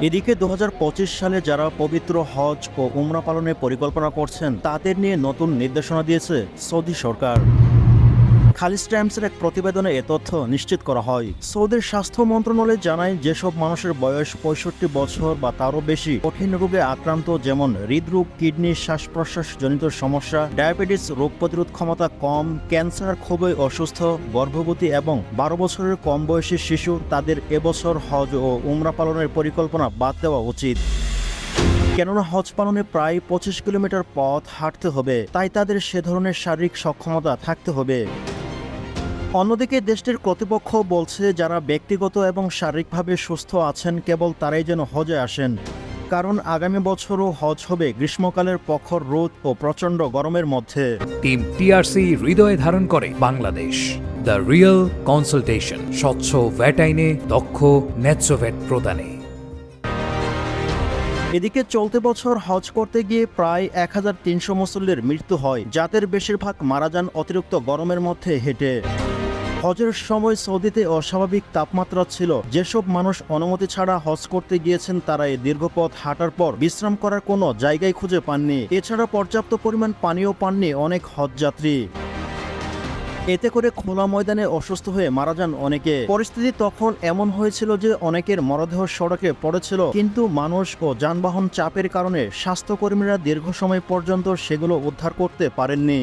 এদিকে ২০২৫ সালে যারা পবিত্র হজ ও উমরা পালনের পরিকল্পনা করছেন তাদের নিয়ে নতুন নির্দেশনা দিয়েছে সৌদি সরকার। খালিজ টাইমসের এক প্রতিবেদনে এ তথ্য নিশ্চিত করা হয়। সৌদির স্বাস্থ্য মন্ত্রণালয় জানায়, যেসব মানুষের বয়স ৬৫ বছর বা তারও বেশি কঠিন রোগে আক্রান্ত, যেমন হৃদরোগ, কিডনি, শ্বাস প্রশ্বাসজনিত সমস্যা, ডায়াবেটিস, রোগ প্রতিরোধ ক্ষমতা কম, ক্যান্সার, খুবই অসুস্থ, গর্ভবতী এবং ১২ বছরের কম বয়সী শিশু, তাদের এবছর হজ ও উমরা পালনের পরিকল্পনা বাদ দেওয়া উচিত। কেননা হজ পালনে প্রায় ২৫ কিলোমিটার পথ হাঁটতে হবে, তাই তাদের সে ধরনের শারীরিক সক্ষমতা থাকতে হবে। অন্যদিকে দেশটির কর্তৃপক্ষ বলছে, যারা ব্যক্তিগত এবং শারীরিকভাবে সুস্থ আছেন কেবল তারাই যেন হজে আসেন, কারণ আগামী বছরও হজ হবে গ্রীষ্মকালের প্রখর রোদ ও প্রচণ্ড গরমের মধ্যে। টিম টিআরসি হৃদয়ে ধারণ করে বাংলাদেশ। দ্য রিয়েল কনসালটেশন, স্বচ্ছ ভ্যাট আইনে দক্ষ ন্যায্য ভ্যাট প্রদানে। এদিকে চলতি বছর হজ করতে গিয়ে প্রায় ১৩০০ মুসল্লির মৃত্যু হয়, যাদের বেশিরভাগ মারা যান অতিরিক্ত গরমের মধ্যে হেঁটে। হজের সময় সৌদিতে অস্বাভাবিক তাপমাত্রা ছিল। যেসব মানুষ অনুমতি ছাড়া হজ করতে গিয়েছেন তারা এই দীর্ঘ পথ হাঁটার পর বিশ্রাম করার কোনো জায়গায় খুঁজে পাননি। এছাড়া পর্যাপ্ত পরিমাণ পানিও পাননি অনেক হজযাত্রী। এতে করে খোলা ময়দানে অসুস্থ হয়ে মারা যান অনেকে। পরিস্থিতি তখন এমন হয়েছিল যে অনেকের মরদেহ সড়কে পড়েছিল, কিন্তু মানুষ ও যানবাহন চাপের কারণে স্বাস্থ্যকর্মীরা দীর্ঘ সময় পর্যন্ত সেগুলো উদ্ধার করতে পারেননি।